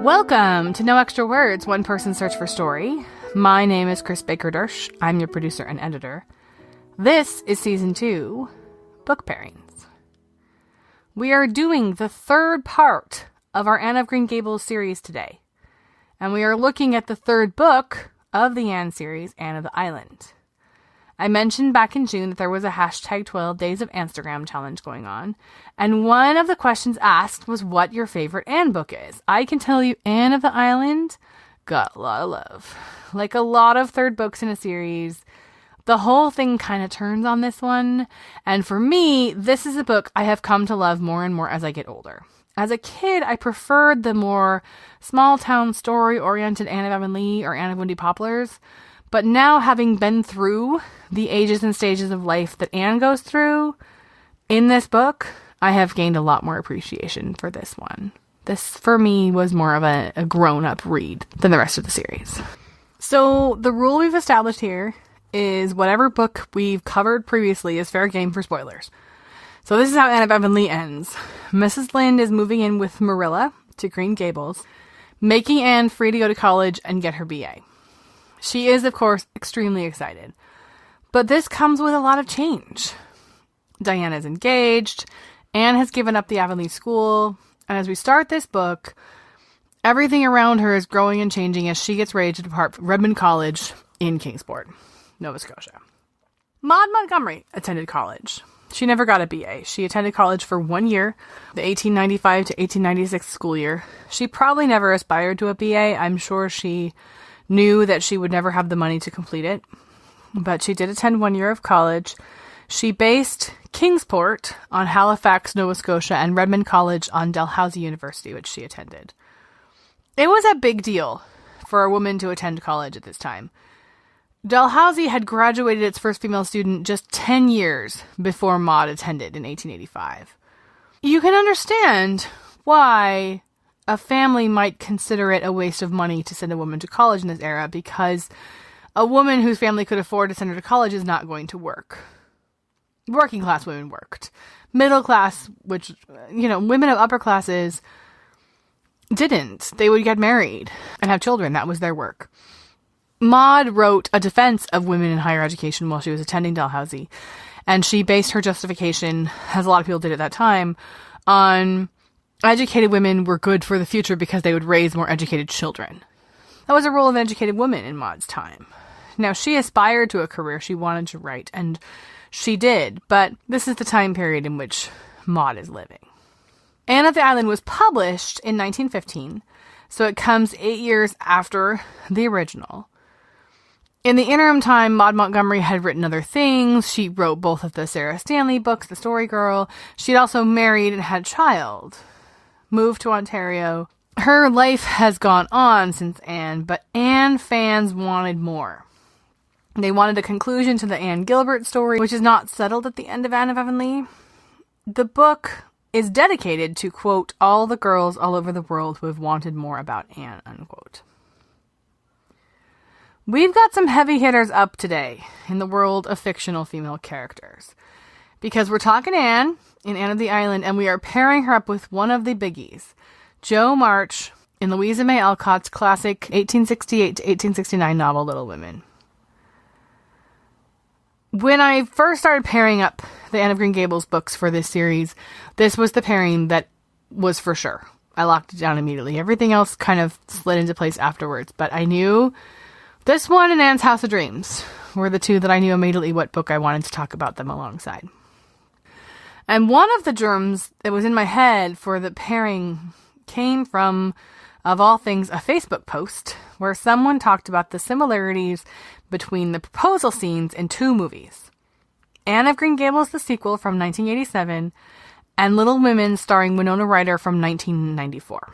Welcome to No Extra Words, One Person Search for Story. My name is Chris Baker-Dersch. I'm your producer and editor. This is Season 2, Book Pairings. We are doing the third part of our Anne of Green Gables series today. And we are looking at the third book of the Anne series, Anne of the Island. I mentioned back in June that there was a hashtag 12 Days of Instagram challenge going on, and one of the questions asked was what your favorite Anne book is. I can tell you Anne of the Island got a lot of love. Like a lot of third books in a series, the whole thing kind of turns on this one, and for me, this is a book I have come to love more and more as I get older. As a kid, I preferred the more small-town, story-oriented Anne of Avonlea or Anne of Windy Poplars, but now, having been through the ages and stages of life that Anne goes through in this book, I have gained a lot more appreciation for this one. This, for me, was more of a grown-up read than the rest of the series. So, the rule we've established here is whatever book we've covered previously is fair game for spoilers. So this is how Anne of Avonlea ends. Mrs. Lynde is moving in with Marilla to Green Gables, making Anne free to go to college and get her BA. She is, of course, extremely excited. But this comes with a lot of change. Diana's engaged, Anne has given up the Avonlea school, and as we start this book, everything around her is growing and changing as she gets ready to depart from Redmond College in Kingsport, Nova Scotia. Maude Montgomery attended college. She never got a BA. She attended college for 1 year, the 1895 to 1896 school year. She probably never aspired to a BA. I'm sure she knew that she would never have the money to complete it. But she did attend 1 year of college. She based Kingsport on Halifax, Nova Scotia, and Redmond College on Dalhousie University, which she attended. It was a big deal for a woman to attend college at this time. Dalhousie had graduated its first female student just 10 years before Maude attended in 1885. You can understand why a family might consider it a waste of money to send a woman to college in this era, because a woman whose family could afford to send her to college is not going to work. Working class women worked. Middle class, which, women of upper classes didn't. They would get married and have children. That was their work. Maude wrote a defense of women in higher education while she was attending Dalhousie, and she based her justification, as a lot of people did at that time, on educated women were good for the future because they would raise more educated children. That was a role of an educated woman in Maude's time. Now, she aspired to a career. She wanted to write, and she did, but this is the time period in which Maude is living. Anne of the Island was published in 1915, so it comes 8 years after the original. In the interim time, Maude Montgomery had written other things. She wrote both of the Sarah Stanley books, The Story Girl. She'd also married and had a child, moved to Ontario. Her life has gone on since Anne, but Anne fans wanted more. They wanted a conclusion to the Anne Gilbert story, which is not settled at the end of Anne of Avonlea. The book is dedicated to, quote, all the girls all over the world who have wanted more about Anne, unquote. We've got some heavy hitters up today in the world of fictional female characters, because we're talking Anne in Anne of the Island, and we are pairing her up with one of the biggies, Jo March in Louisa May Alcott's classic 1868 to 1869 novel Little Women. When I first started pairing up the Anne of Green Gables books for this series, this was the pairing that was for sure. I locked it down immediately. Everything else kind of slid into place afterwards, but I knew this one and Anne's House of Dreams were the two that I knew immediately what book I wanted to talk about them alongside. And one of the germs that was in my head for the pairing came from, of all things, a Facebook post where someone talked about the similarities between the proposal scenes in two movies. Anne of Green Gables, the sequel from 1987, and Little Women starring Winona Ryder from 1994.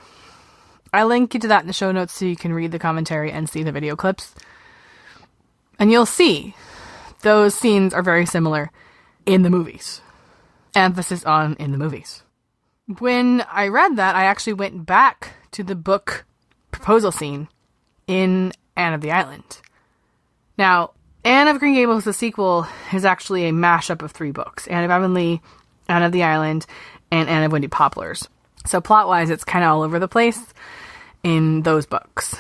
I'll link you to that in the show notes so you can read the commentary and see the video clips. And you'll see those scenes are very similar in the movies. Emphasis on in the movies. When I read that, I actually went back to the book proposal scene in Anne of the Island. Now, Anne of Green Gables, the sequel, is actually a mashup of 3 books. Anne of Avonlea, Anne of the Island, and Anne of Windy Poplars. So plot-wise, it's kind of all over the place. in those books.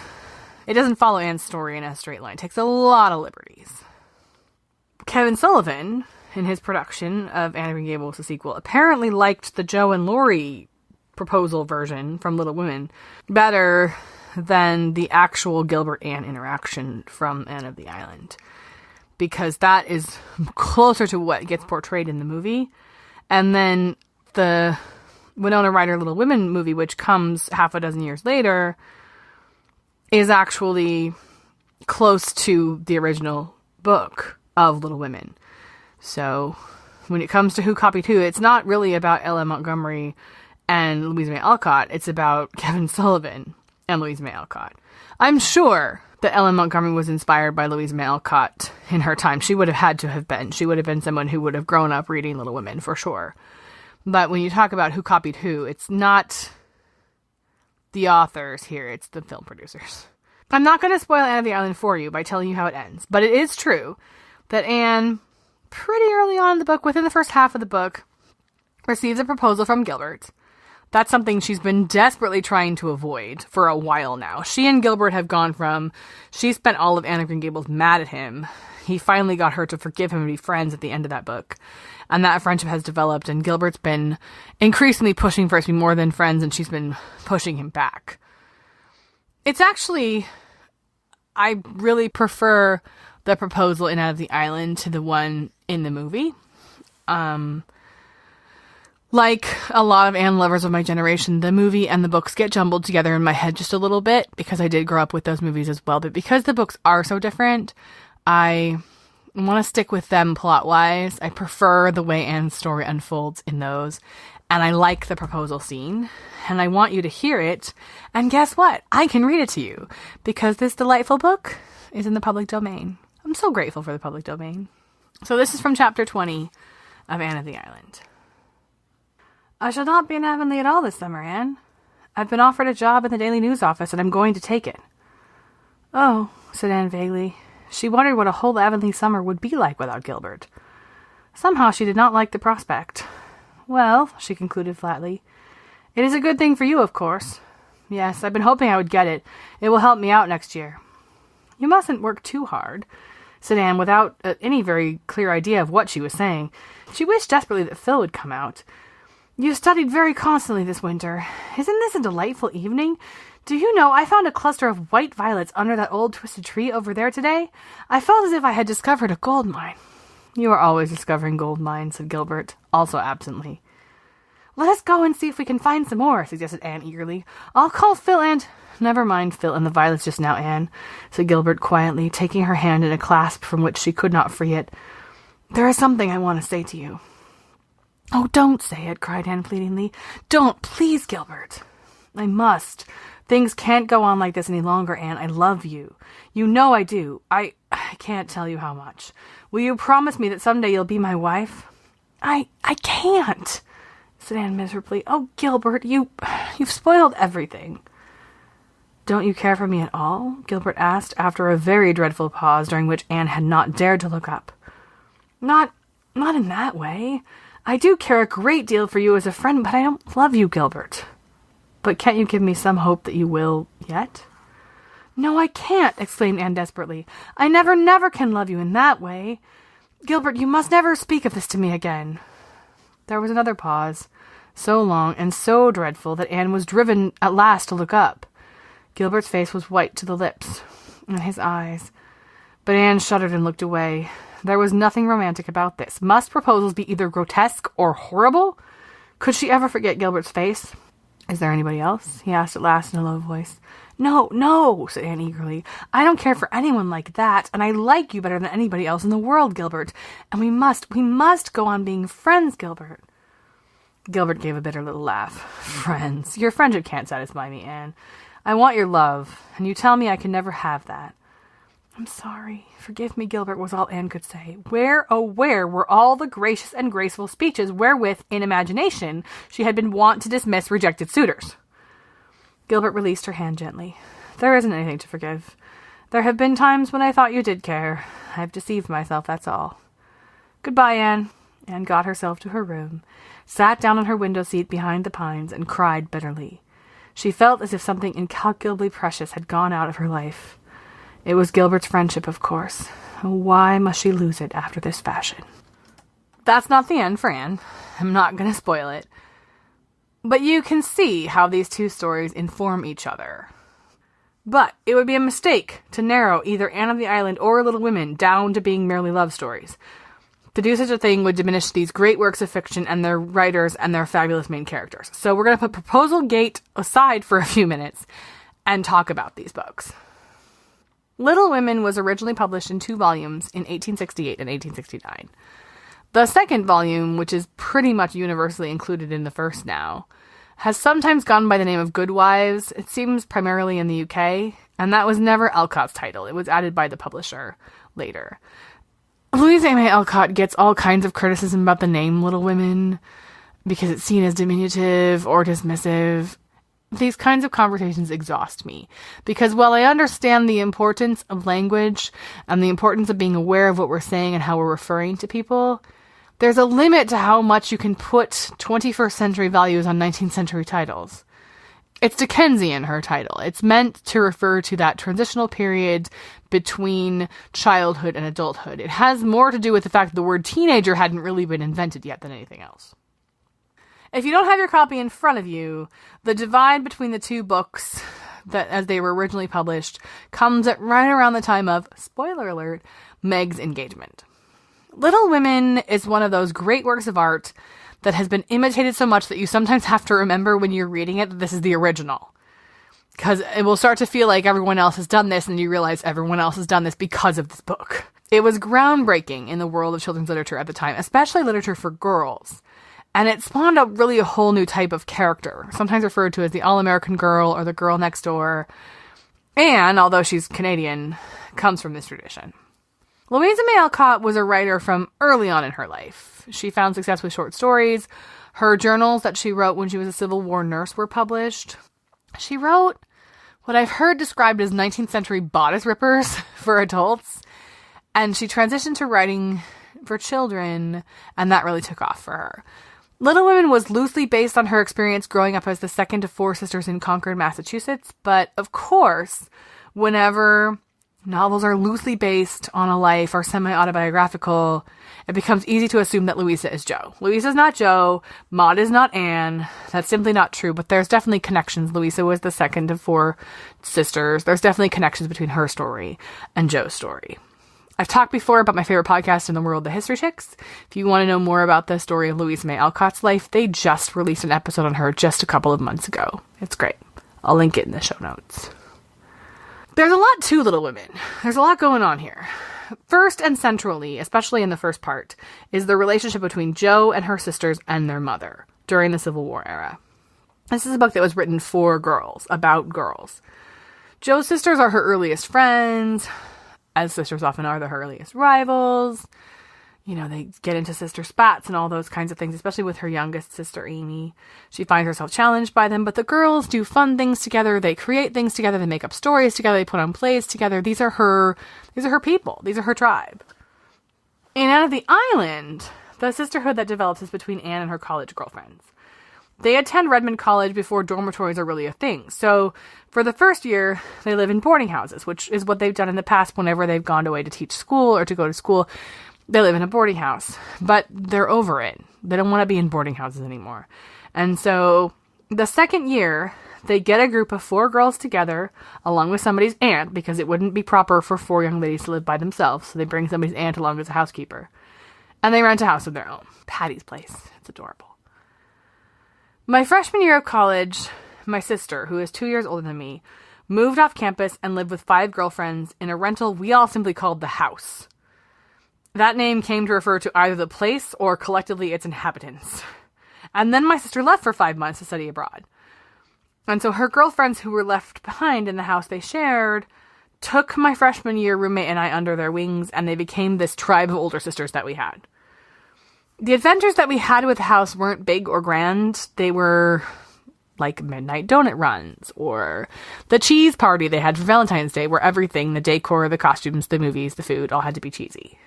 It doesn't follow Anne's story in a straight line. It takes a lot of liberties. Kevin Sullivan, in his production of Anne of Green Gables, the sequel, apparently liked the Jo and Laurie proposal version from Little Women better than the actual Gilbert-Anne interaction from Anne of the Island, because that is closer to what gets portrayed in the movie. And then the Winona Ryder Little Women movie, which comes half a dozen years later, is actually close to the original book of Little Women. So when it comes to who copied who, it's not really about L.M. Montgomery and Louisa May Alcott. It's about Kevin Sullivan and Louisa May Alcott. I'm sure that L.M. Montgomery was inspired by Louisa May Alcott in her time. She would have had to have been. She would have been someone who would have grown up reading Little Women, for sure. But when you talk about who copied who, it's not the authors here, it's the film producers. I'm not going to spoil Anne of the Island for you by telling you how it ends, but it is true that Anne, pretty early on in the book, within the first half of the book, receives a proposal from Gilbert. That's something she's been desperately trying to avoid for a while now. She and Gilbert have gone from, she spent all of Anne of Green Gables mad at him. He finally got her to forgive him and be friends at the end of that book. And that friendship has developed, and Gilbert's been increasingly pushing for us to be more than friends, and she's been pushing him back. It's actually, I really prefer the proposal in Out of the Island to the one in the movie. Like a lot of Anne lovers of my generation, the movie and the books get jumbled together in my head just a little bit, because I did grow up with those movies as well. But because the books are so different, I want to stick with them plot-wise. I prefer the way Anne's story unfolds in those. And I like the proposal scene. And I want you to hear it. And guess what? I can read it to you, because this delightful book is in the public domain. I'm so grateful for the public domain. So this is from chapter 20 of Anne of the Island. I shall not be in Avonlea at all this summer, Anne. I've been offered a job in the Daily News office, and I'm going to take it. Oh, said Anne vaguely. She wondered what a whole Avonlea summer would be like without Gilbert. Somehow she did not like the prospect. Well, she concluded flatly, it is a good thing for you, of course. Yes, I've been hoping I would get it. It will help me out next year. You mustn't work too hard, said Anne, without any very clear idea of what she was saying. She wished desperately that Phil would come out. You studied very constantly this winter. Isn't this a delightful evening? Do you know, I found a cluster of white violets under that old twisted tree over there today? I felt as if I had discovered a gold mine. You are always discovering gold mines, said Gilbert, also absently. Let us go and see if we can find some more, suggested Anne eagerly. I'll call Phil and... Never mind Phil and the violets just now, Anne, said Gilbert quietly, taking her hand in a clasp from which she could not free it. There is something I want to say to you. Oh, don't say it, cried Anne pleadingly. Don't, please, Gilbert. I must. Things can't go on like this any longer, Anne. I love you. You know I do. I can't tell you how much. Will you promise me that someday you'll be my wife? I can't, said Anne miserably. Oh, Gilbert, you've spoiled everything. Don't you care for me at all? Gilbert asked, after a very dreadful pause during which Anne had not dared to look up. Not in that way. I do care a great deal for you as a friend, but I don't love you, Gilbert. But can't you give me some hope that you will yet? No, I can't, exclaimed Anne desperately. I never can love you in that way. Gilbert, you must never speak of this to me again. There was another pause, so long and so dreadful that Anne was driven at last to look up. Gilbert's face was white to the lips, and his eyes. But Anne shuddered and looked away. There was nothing romantic about this. Must proposals be either grotesque or horrible? Could she ever forget Gilbert's face? Is there anybody else? He asked at last in a low voice. No, said Anne eagerly. I don't care for anyone like that, and I like you better than anybody else in the world, Gilbert. And we must go on being friends, Gilbert. Gilbert gave a bitter little laugh. Friends. Your friendship can't satisfy me, Anne. I want your love, and you tell me I can never have that. I'm sorry. Forgive me, Gilbert, was all Anne could say. Where, oh where, were all the gracious and graceful speeches wherewith, in imagination, she had been wont to dismiss rejected suitors? Gilbert released her hand gently. There isn't anything to forgive. There have been times when I thought you did care. I have deceived myself, that's all. Goodbye, Anne. Anne got herself to her room, sat down on her window seat behind the pines, and cried bitterly. She felt as if something incalculably precious had gone out of her life. It was Gilbert's friendship, of course. Why must she lose it after this fashion? That's not the end for Anne. I'm not going to spoil it. But you can see how these two stories inform each other. But it would be a mistake to narrow either Anne of the Island or Little Women down to being merely love stories. To do such a thing would diminish these great works of fiction and their writers and their fabulous main characters. So we're going to put ProposalGate aside for a few minutes and talk about these books. Little Women was originally published in 2 volumes in 1868 and 1869. The second volume, which is pretty much universally included in the first now, has sometimes gone by the name of Good Wives. It seems primarily in the UK, and that was never Alcott's title. It was added by the publisher later. Louisa May Alcott gets all kinds of criticism about the name Little Women because it's seen as diminutive or dismissive. These kinds of conversations exhaust me because while I understand the importance of language and the importance of being aware of what we're saying and how we're referring to people, there's a limit to how much you can put 21st century values on 19th century titles. It's Dickensian, her title. It's meant to refer to that transitional period between childhood and adulthood. It has more to do with the fact that the word teenager hadn't really been invented yet than anything else. If you don't have your copy in front of you, the divide between the two books, that as they were originally published, comes at right around the time of, spoiler alert, Meg's engagement. Little Women is one of those great works of art that has been imitated so much that you sometimes have to remember when you're reading it that this is the original. Because it will start to feel like everyone else has done this, and you realize everyone else has done this because of this book. It was groundbreaking in the world of children's literature at the time, especially literature for girls. And it spawned up really a whole new type of character, sometimes referred to as the all-American girl or the girl next door. And, although she's Canadian, comes from this tradition. Louisa May Alcott was a writer from early on in her life. She found success with short stories. Her journals that she wrote when she was a Civil War nurse were published. She wrote what I've heard described as 19th century bodice rippers for adults. And she transitioned to writing for children, and that really took off for her. Little Women was loosely based on her experience growing up as the second of 4 sisters in Concord, Massachusetts. But of course, whenever novels are loosely based on a life or semi-autobiographical, it becomes easy to assume that Louisa is Jo. Louisa's not Jo. Maude is not Anne. That's simply not true, but there's definitely connections. Louisa was the second of 4 sisters. There's definitely connections between her story and Jo's story. I've talked before about my favorite podcast in the world, The History Chicks. If you want to know more about the story of Louisa May Alcott's life, they just released an episode on her just a couple of months ago. It's great. I'll link it in the show notes. There's a lot to Little Women. There's a lot going on here. First and centrally, especially in the first part, is the relationship between Jo and her sisters and their mother during the Civil War era. This is a book that was written for girls, about girls. Jo's sisters are her earliest friends. As sisters often are, her earliest rivals. You know, they get into sister spats and all those kinds of things, especially with her youngest sister, Amy. She finds herself challenged by them, but the girls do fun things together. They create things together. They make up stories together. They put on plays together. These are her people. These are her tribe. In Anne of the Island, the sisterhood that develops is between Anne and her college girlfriends. They attend Redmond College before dormitories are really a thing. So for the first year, they live in boarding houses, which is what they've done in the past whenever they've gone away to teach school or to go to school. They live in a boarding house, but they're over it. They don't want to be in boarding houses anymore. And so the second year, they get a group of 4 girls together along with somebody's aunt, because it wouldn't be proper for 4 young ladies to live by themselves. So they bring somebody's aunt along as a housekeeper. And they rent a house of their own. Patty's Place. It's adorable. My freshman year of college, my sister, who is 2 years older than me, moved off campus and lived with 5 girlfriends in a rental we all simply called the house. That name came to refer to either the place or collectively its inhabitants. And then my sister left for 5 months to study abroad. And so her girlfriends who were left behind in the house they shared took my freshman year roommate and I under their wings, and they became this tribe of older sisters that we had. The adventures that we had with the house weren't big or grand. They were like midnight donut runs or the cheese party they had for Valentine's Day, where everything, the decor, the costumes, the movies, the food, all had to be cheesy.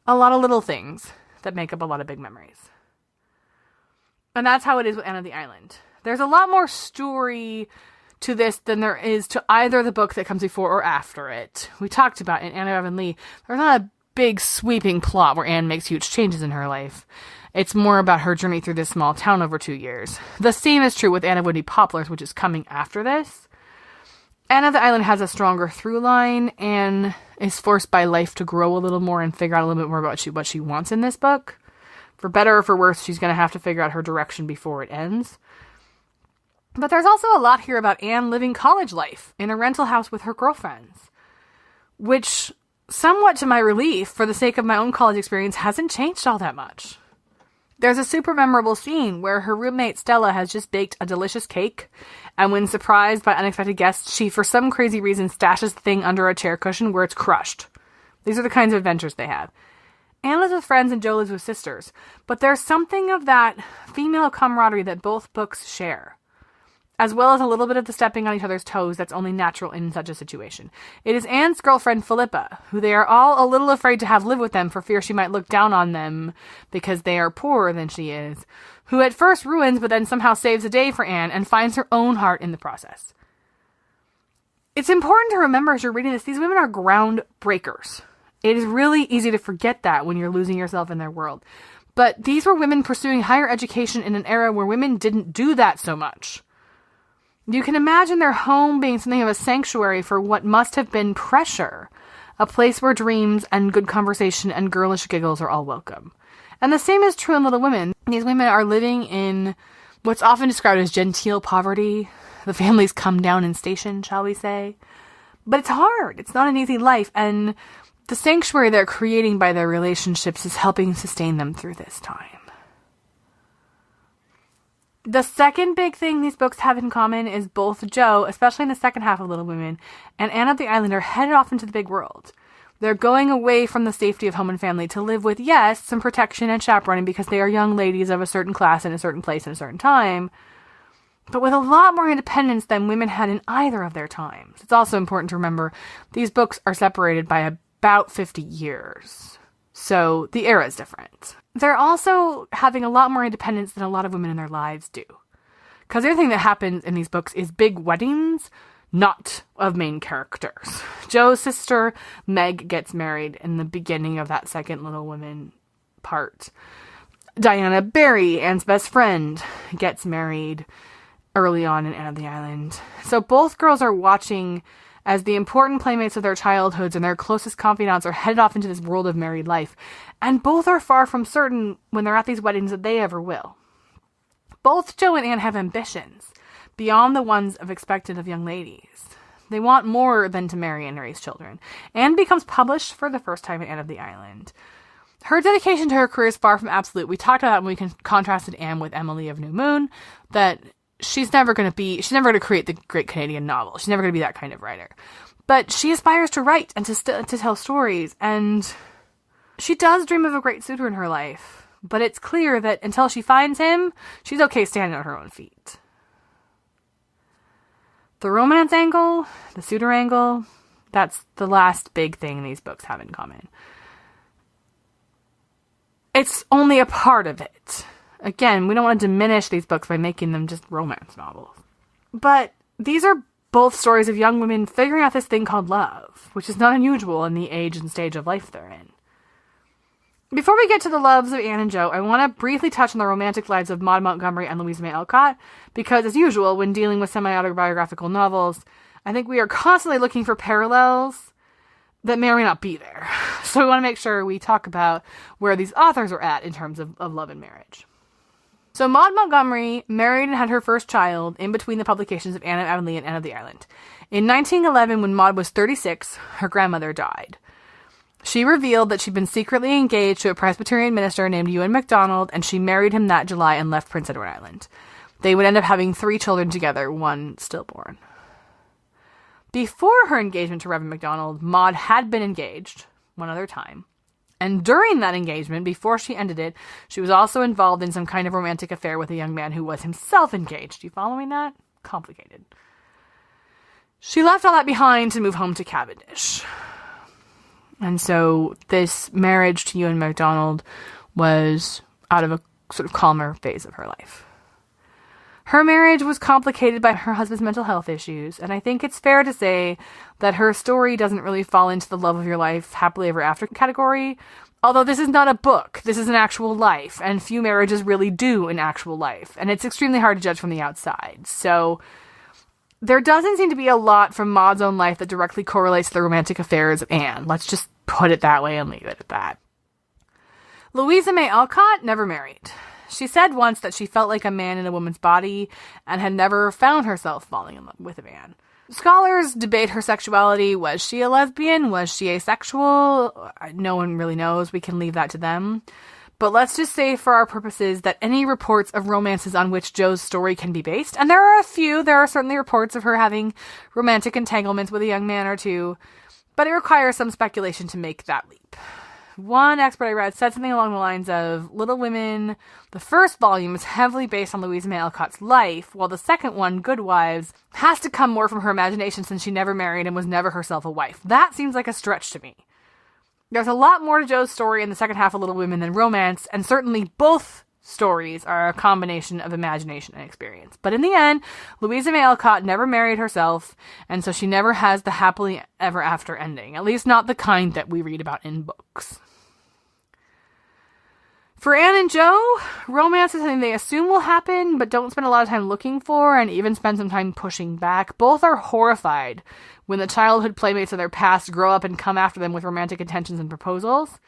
A lot of little things that make up a lot of big memories. And that's how it is with Anne of the Island. There's a lot more story to this than there is to either the book that comes before or after it. We talked about in Anne of Avonlea, there's not a big sweeping plot where Anne makes huge changes in her life. It's more about her journey through this small town over 2 years. The same is true with Anne of Windy Poplars, which is coming after this. Anne of the Island has a stronger through line and is forced by life to grow a little more and figure out a little bit more about what she wants in this book. For better or for worse, she's going to have to figure out her direction before it ends. But there's also a lot here about Anne living college life in a rental house with her girlfriends, which, somewhat to my relief, for the sake of my own college experience, hasn't changed all that much. There's a super memorable scene where her roommate Stella has just baked a delicious cake, and when surprised by unexpected guests, she, for some crazy reason, stashes the thing under a chair cushion where it's crushed. These are the kinds of adventures they have. Anne lives with friends and Jo lives with sisters, but there's something of that female camaraderie that both books share, as well as a little bit of the stepping on each other's toes that's only natural in such a situation. It is Anne's girlfriend Philippa, who they are all a little afraid to have live with them for fear she might look down on them because they are poorer than she is, who at first ruins but then somehow saves the day for Anne and finds her own heart in the process. It's important to remember as you're reading this, these women are ground breakers. It is really easy to forget that when you're losing yourself in their world. But these were women pursuing higher education in an era where women didn't do that so much. You can imagine their home being something of a sanctuary for what must have been pressure, a place where dreams and good conversation and girlish giggles are all welcome. And the same is true in Little Women. These women are living in what's often described as genteel poverty. The families come down in station, shall we say. But it's hard. It's not an easy life. And the sanctuary they're creating by their relationships is helping sustain them through this time. The second big thing these books have in common is both Jo, especially in the second half of Little Women, and Anne of the Island are headed off into the big world. They're going away from the safety of home and family to live with, yes, some protection and chaperoning because they are young ladies of a certain class in a certain place in a certain time, but with a lot more independence than women had in either of their times. It's also important to remember these books are separated by about 50 years, so the era is different. They're also having a lot more independence than a lot of women in their lives do. Because the other thing that happens in these books is big weddings, not of main characters. Jo's sister, Meg, gets married in the beginning of that second Little Women part. Diana Barry, Anne's best friend, gets married early on in Anne of the Island. So both girls are watching as the important playmates of their childhoods and their closest confidants are headed off into this world of married life. And both are far from certain when they're at these weddings that they ever will. Both Jo and Anne have ambitions beyond the ones expected of young ladies. They want more than to marry and raise children. Anne becomes published for the first time in Anne of the Island. Her dedication to her career is far from absolute. We talked about that when we contrasted Anne with Emily of New Moon, that she's never going to create the great Canadian novel. She's never going to be that kind of writer. But she aspires to write and to tell stories, and she does dream of a great suitor in her life. But it's clear that until she finds him, she's okay standing on her own feet. The romance angle, the suitor angle, that's the last big thing these books have in common. It's only a part of it. Again, we don't want to diminish these books by making them just romance novels. But these are both stories of young women figuring out this thing called love, which is not unusual in the age and stage of life they're in. Before we get to the loves of Anne and Jo, I want to briefly touch on the romantic lives of Maud Montgomery and Louisa May Alcott, because as usual, when dealing with semi-autobiographical novels, I think we are constantly looking for parallels that may or may not be there. So we want to make sure we talk about where these authors are at in terms of love and marriage. So Maud Montgomery married and had her first child in between the publications of Anne of Avonlea and Anne of the Island. In 1911, when Maud was 36, her grandmother died. She revealed that she'd been secretly engaged to a Presbyterian minister named Ewan MacDonald, and she married him that July and left Prince Edward Island. They would end up having 3 children together, one stillborn. Before her engagement to Reverend MacDonald, Maud had been engaged one other time. And during that engagement, before she ended it, she was also involved in some kind of romantic affair with a young man who was himself engaged. You following that? Complicated. She left all that behind to move home to Cavendish. And so this marriage to Ewan MacDonald was out of a sort of calmer phase of her life. Her marriage was complicated by her husband's mental health issues, and I think it's fair to say that her story doesn't really fall into the love of your life, happily ever after category. Although this is not a book, this is an actual life, and few marriages really do in actual life, and it's extremely hard to judge from the outside. So there doesn't seem to be a lot from Maude's own life that directly correlates to the romantic affairs of Anne. Let's just put it that way and leave it at that. Louisa May Alcott never married. She said once that she felt like a man in a woman's body and had never found herself falling in love with a man. Scholars debate her sexuality. Was she a lesbian? Was she asexual? No one really knows. We can leave that to them. But let's just say for our purposes that any reports of romances on which Jo's story can be based, and there are a few, there are certainly reports of her having romantic entanglements with a young man or two, but it requires some speculation to make that leap. One expert I read said something along the lines of, Little Women, the first volume is heavily based on Louisa May Alcott's life, while the second one, Good Wives, has to come more from her imagination since she never married and was never herself a wife. That seems like a stretch to me. There's a lot more to Jo's story in the second half of Little Women than romance, and certainly both stories are a combination of imagination and experience. But in the end, Louisa May Alcott never married herself, and so she never has the happily ever after ending, at least not the kind that we read about in books. For Anne and Jo, romance is something they assume will happen, but don't spend a lot of time looking for, and even spend some time pushing back. Both are horrified when the childhood playmates of their past grow up and come after them with romantic intentions and proposals.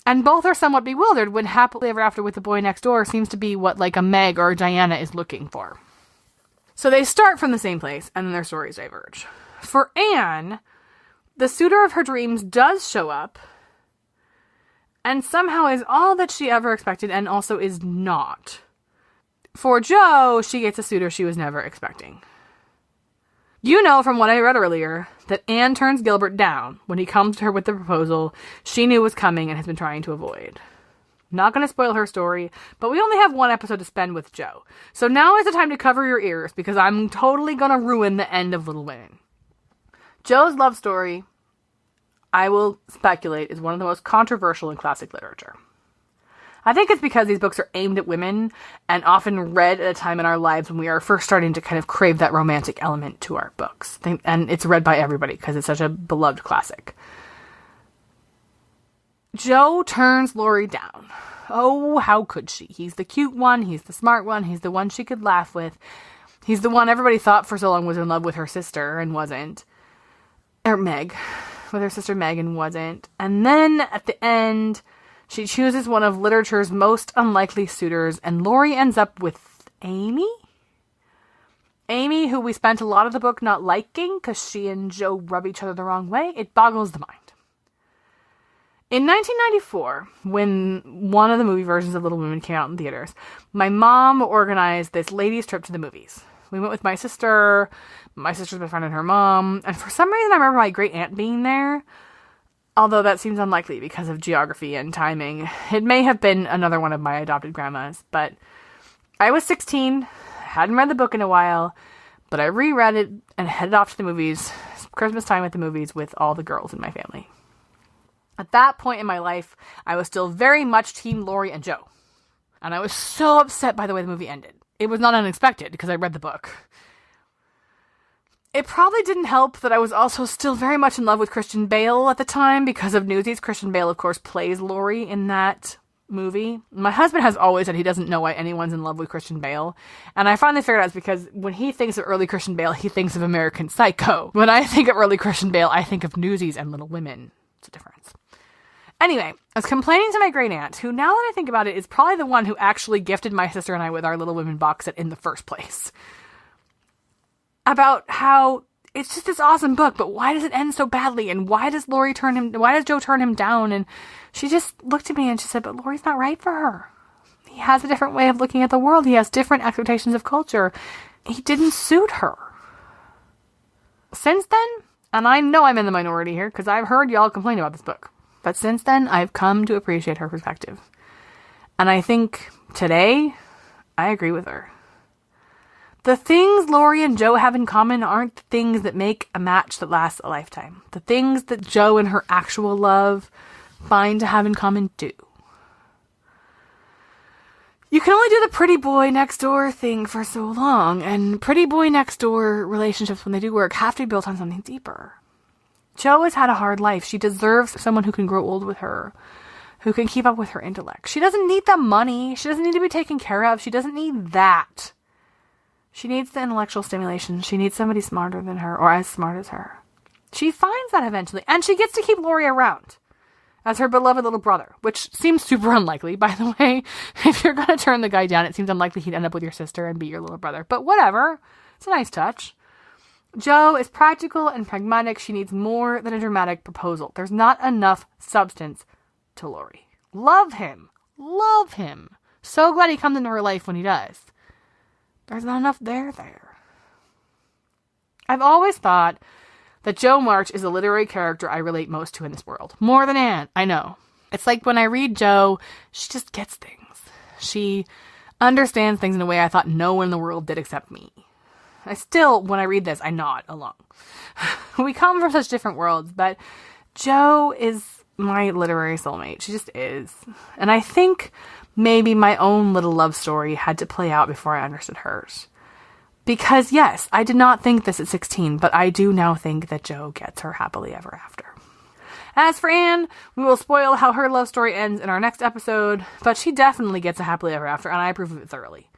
And both are somewhat bewildered when happily ever after with the boy next door seems to be what like a Meg or a Diana is looking for. So they start from the same place, and then their stories diverge. For Anne, the suitor of her dreams does show up, and somehow is all that she ever expected and also is not. For Jo, she gets a suitor she was never expecting. You know from what I read earlier that Anne turns Gilbert down when he comes to her with the proposal she knew was coming and has been trying to avoid. Not going to spoil her story, but we only have one episode to spend with Jo. So now is the time to cover your ears because I'm totally going to ruin the end of Little Women. Jo's love story, I will speculate, is one of the most controversial in classic literature. I think it's because these books are aimed at women and often read at a time in our lives when we are first starting to kind of crave that romantic element to our books. And it's read by everybody because it's such a beloved classic. Jo turns Laurie down. Oh, how could she? He's the cute one. He's the smart one. He's the one she could laugh with. He's the one everybody thought for so long was in love with her sister and wasn't. Or Meg. With her sister Meg and wasn't. And then at the end, she chooses one of literature's most unlikely suitors, and Laurie ends up with Amy? Amy, who we spent a lot of the book not liking because she and Jo rub each other the wrong way. It boggles the mind. In 1994, when one of the movie versions of Little Women came out in theaters, my mom organized this ladies' trip to the movies. We went with my sister's best friend and her mom, and for some reason I remember my great aunt being there, although that seems unlikely because of geography and timing. It may have been another one of my adopted grandmas, but I was 16, hadn't read the book in a while, but I reread it and headed off to the movies, Christmas time at the movies with all the girls in my family. At that point in my life, I was still very much Team Laurie and Jo, and I was so upset by the way the movie ended. It was not unexpected because I read the book. It probably didn't help that I was also still very much in love with Christian Bale at the time because of Newsies. Christian Bale, of course, plays Laurie in that movie. My husband has always said he doesn't know why anyone's in love with Christian Bale. And I finally figured out it's because when he thinks of early Christian Bale, he thinks of American Psycho. When I think of early Christian Bale, I think of Newsies and Little Women. It's a difference. Anyway, I was complaining to my great aunt, who, now that I think about it, is probably the one who actually gifted my sister and I with our Little Women box set in the first place. About how it's just this awesome book, but why does it end so badly? And why does Jo turn him down? And she just looked at me and she said, but Laurie's not right for her. He has a different way of looking at the world. He has different expectations of culture. He didn't suit her. Since then, and I know I'm in the minority here because I've heard y'all complain about this book, but since then, I've come to appreciate her perspective. And I think today, I agree with her. The things Laurie and Jo have in common aren't the things that make a match that lasts a lifetime. The things that Jo and her actual love find to have in common do. you can only do the pretty boy next door thing for so long, and pretty boy next door relationships, when they do work, have to be built on something deeper. Jo has had a hard life. She deserves someone who can grow old with her, who can keep up with her intellect. She doesn't need the money. She doesn't need to be taken care of. She doesn't need that. She needs the intellectual stimulation. She needs somebody smarter than her, or as smart as her. She finds that eventually, and she gets to keep Laurie around as her beloved little brother, which seems super unlikely, by the way. If you're going to turn the guy down, it seems unlikely he'd end up with your sister and be your little brother. But whatever. It's a nice touch. Jo is practical and pragmatic. She needs more than a dramatic proposal. There's not enough substance to Laurie. Love him. Love him. So glad he comes into her life when he does. There's not enough there. I've always thought that Jo March is the literary character I relate most to in this world. More than Anne, I know. It's like when I read Jo, she just gets things. She understands things in a way I thought no one in the world did except me. I still, when I read this, I nod along. We come from such different worlds, but Jo is my literary soulmate. She just is. And I think maybe my own little love story had to play out before I understood hers. Because yes, I did not think this at 16, but I do now think that Jo gets her happily ever after. As for Anne, we will spoil how her love story ends in our next episode, but she definitely gets a happily ever after, and I approve of it thoroughly.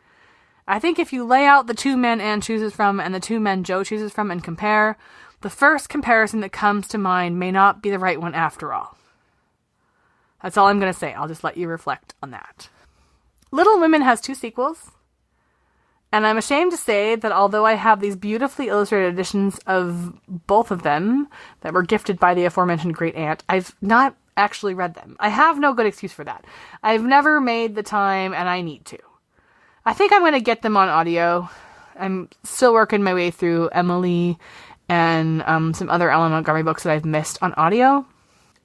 I think if you lay out the two men Anne chooses from and the two men Jo chooses from and compare, the first comparison that comes to mind may not be the right one after all. That's all I'm going to say. I'll just let you reflect on that. Little Women has 2 sequels. And I'm ashamed to say that although I have these beautifully illustrated editions of both of them that were gifted by the aforementioned great aunt, I've not actually read them. I have no good excuse for that. I've never made the time, and I need to. I think I'm going to get them on audio. I'm still working my way through Emily and some other Ellen Montgomery books that I've missed on audio.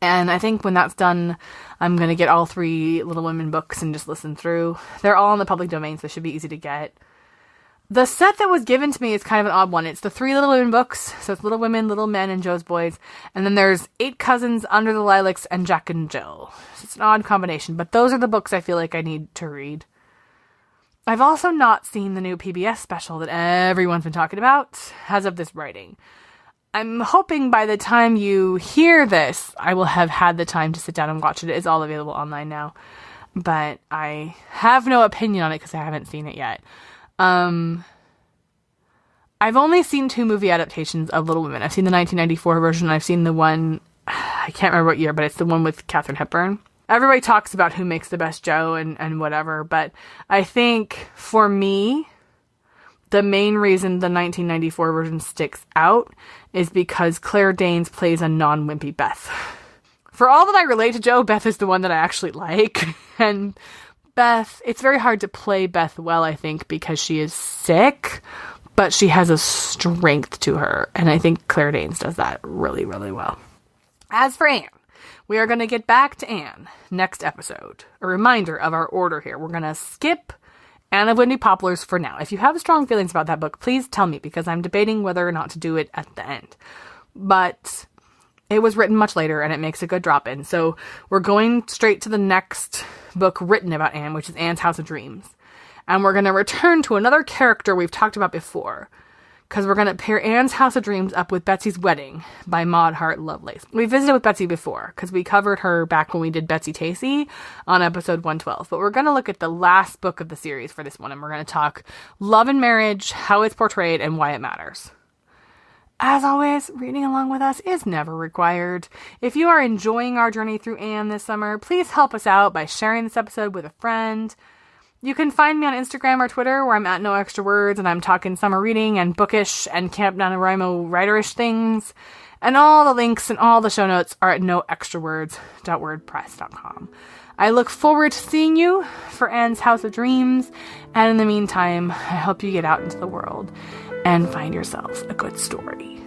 And I think when that's done, I'm going to get all 3 Little Women books and just listen through. They're all in the public domain, so they should be easy to get. The set that was given to me is kind of an odd one. It's the 3 Little Women books. So it's Little Women, Little Men, and Jo's Boys. And then there's 8 Cousins, Under the Lilacs, and Jack and Jill. So it's an odd combination, but those are the books I feel like I need to read. I've also not seen the new PBS special that everyone's been talking about as of this writing. I'm hoping by the time you hear this, I will have had the time to sit down and watch it. It is all available online now. But I have no opinion on it because I haven't seen it yet. I've only seen 2 movie adaptations of Little Women. I've seen the 1994 version. I've seen the one, I can't remember what year, but it's the one with Katharine Hepburn. Everybody talks about who makes the best Jo and whatever, but I think for me, the main reason the 1994 version sticks out is because Claire Danes plays a non-wimpy Beth. For all that I relate to Jo, Beth is the one that I actually like. And Beth, it's very hard to play Beth well, I think, because she is sick, but she has a strength to her. And I think Claire Danes does that really, really well. As for Anne, we are going to get back to Anne next episode. A reminder of our order here. We're going to skip Anne of Windy Poplars for now. If you have strong feelings about that book, please tell me, because I'm debating whether or not to do it at the end. But it was written much later, and it makes a good drop-in. So we're going straight to the next book written about Anne, which is Anne's House of Dreams. And we're going to return to another character we've talked about before, because we're going to pair Anne's House of Dreams up with Betsy's Wedding by Maude Hart Lovelace. We visited with Betsy before, because we covered her back when we did Betsy Tacy on episode 112. But we're going to look at the last book of the series for this one, and we're going to talk love and marriage, how it's portrayed, and why it matters. As always, reading along with us is never required. If you are enjoying our journey through Anne this summer, please help us out by sharing this episode with a friend. You can find me on Instagram or Twitter, where I'm at No Extra Words, and I'm talking summer reading and bookish and Camp NaNoWriMo writerish things. And all the links and all the show notes are at noextrawords.wordpress.com. I look forward to seeing you for Anne's House of Dreams, and in the meantime, I hope you get out into the world and find yourself a good story.